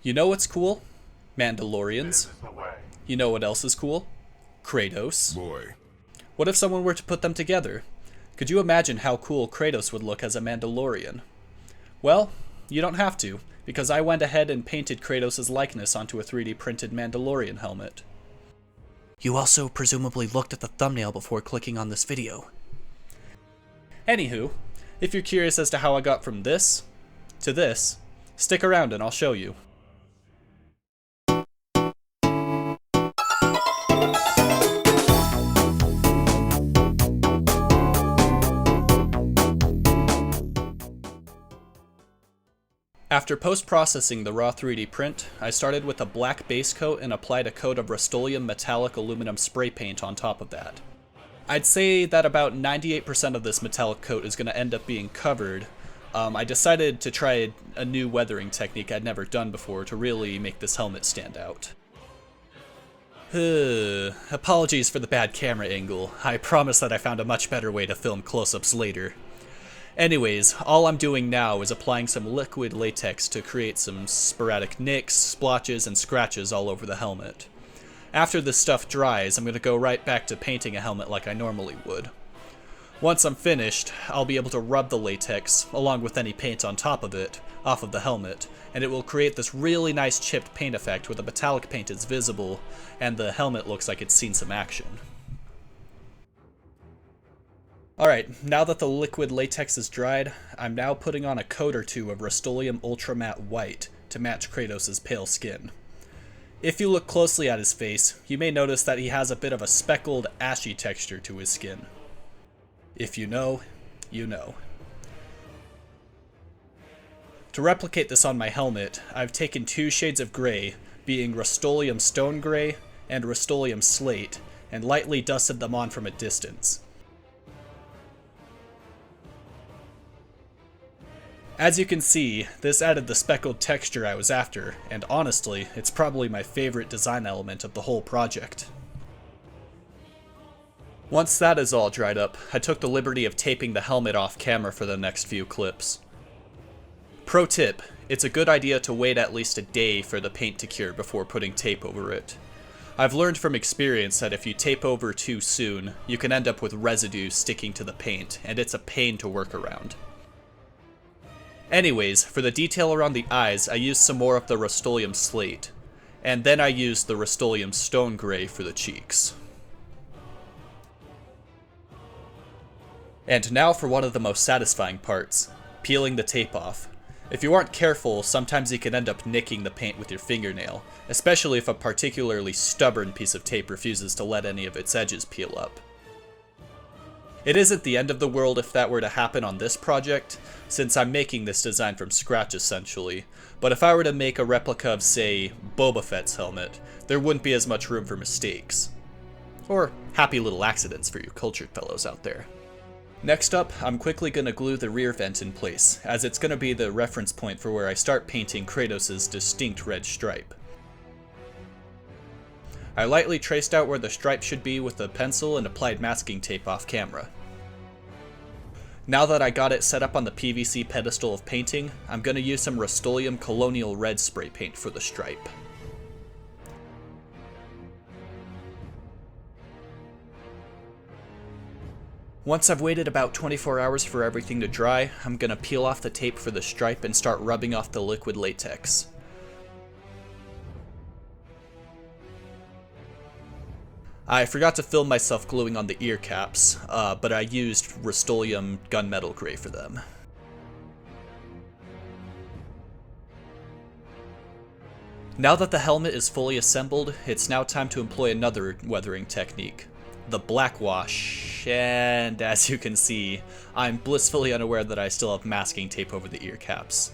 You know what's cool? This Mandalorians. is the way. You know what else is cool? Kratos. Boy, What if someone were to put them together? Could you imagine how cool Kratos would look as a Mandalorian? Well, you don't have to, because I went ahead and painted Kratos' likeness onto a 3D printed Mandalorian helmet. You also presumably looked at the thumbnail before clicking on this video. Anywho, if you're curious as to how I got from this to this, stick around and I'll show you. After post-processing the raw 3D print, I started with a black base coat and applied a coat of Rust-Oleum metallic aluminum spray paint on top of that. I'd say that about 98% of this metallic coat is going to end up being covered. I decided to try a new weathering technique I'd never done before to really make this helmet stand out. Apologies for the bad camera angle. I promise that I found a much better way to film close-ups later. Anyways, all I'm doing now is applying some liquid latex to create some sporadic nicks, splotches, and scratches all over the helmet. After this stuff dries, I'm going to go right back to painting a helmet like I normally would. Once I'm finished, I'll be able to rub the latex, along with any paint on top of it, off of the helmet, and it will create this really nice chipped paint effect where the metallic paint is visible, and the helmet looks like it's seen some action. Alright, now that the liquid latex is dried, I'm now putting on a coat or two of Rust-Oleum Ultra Matte White to match Kratos' pale skin. If you look closely at his face, you may notice that he has a bit of a speckled, ashy texture to his skin. If you know, you know. To replicate this on my helmet, I've taken two shades of gray, being Rust-Oleum Stone Gray and Rust-Oleum Slate, and lightly dusted them on from a distance. As you can see, this added the speckled texture I was after, and honestly, it's probably my favorite design element of the whole project. Once that is all dried up, I took the liberty of taping the helmet off camera for the next few clips. Pro tip, it's a good idea to wait at least a day for the paint to cure before putting tape over it. I've learned from experience that if you tape over too soon, you can end up with residue sticking to the paint, and it's a pain to work around. Anyways, for the detail around the eyes, I used some more of the Rust-Oleum Slate, and then I used the Rust-Oleum Stone Gray for the cheeks. And now for one of the most satisfying parts, peeling the tape off. If you aren't careful, sometimes you can end up nicking the paint with your fingernail, especially if a particularly stubborn piece of tape refuses to let any of its edges peel up. It isn't the end of the world if that were to happen on this project, since I'm making this design from scratch essentially, but if I were to make a replica of, say, Boba Fett's helmet, there wouldn't be as much room for mistakes. Or happy little accidents for you cultured fellows out there. Next up, I'm quickly going to glue the rear vent in place, as it's going to be the reference point for where I start painting Kratos' distinct red stripe. I lightly traced out where the stripe should be with a pencil and applied masking tape off camera. Now that I got it set up on the PVC pedestal of painting, I'm going to use some Rust-Oleum Colonial Red spray paint for the stripe. Once I've waited about 24 hours for everything to dry, I'm going to peel off the tape for the stripe and start rubbing off the liquid latex. I forgot to film myself gluing on the ear caps, but I used Rust-Oleum Gunmetal Gray for them. Now that the helmet is fully assembled, it's now time to employ another weathering technique, the black wash, and as you can see, I'm blissfully unaware that I still have masking tape over the ear caps.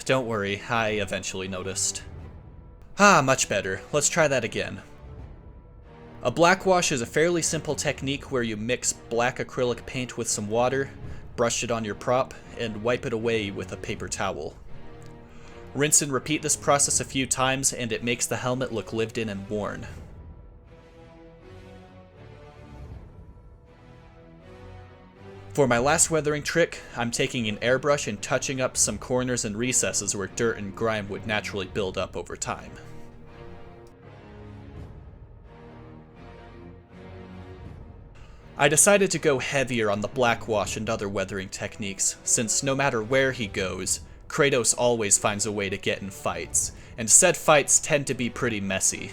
Don't worry, I eventually noticed. Much better. Let's try that again. A black wash is a fairly simple technique where you mix black acrylic paint with some water, brush it on your prop, and wipe it away with a paper towel. Rinse and repeat this process a few times and it makes the helmet look lived in and worn. For my last weathering trick, I'm taking an airbrush and touching up some corners and recesses where dirt and grime would naturally build up over time. I decided to go heavier on the black wash and other weathering techniques, since no matter where he goes, Kratos always finds a way to get in fights, and said fights tend to be pretty messy.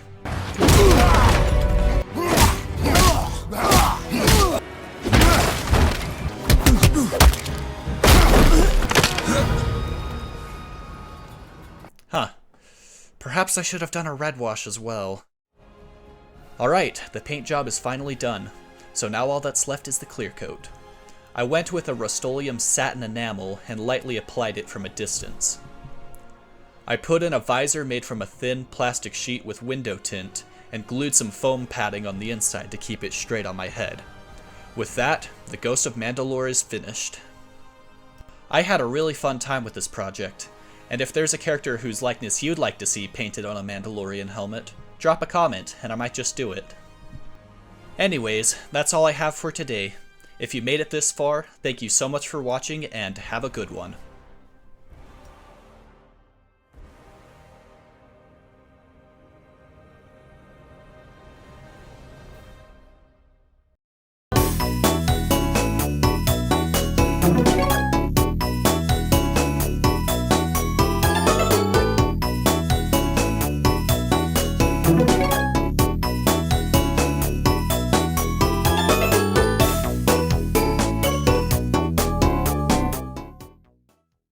Huh. Perhaps I should have done a red wash as well. Alright, the paint job is finally done, so now all that's left is the clear coat. I went with a Rust-Oleum satin enamel and lightly applied it from a distance. I put in a visor made from a thin plastic sheet with window tint and glued some foam padding on the inside to keep it straight on my head. With that, the Ghost of Mandalore is finished. I had a really fun time with this project, and if there's a character whose likeness you'd like to see painted on a Mandalorian helmet, drop a comment and I might just do it. Anyways, that's all I have for today. If you made it this far, thank you so much for watching and have a good one.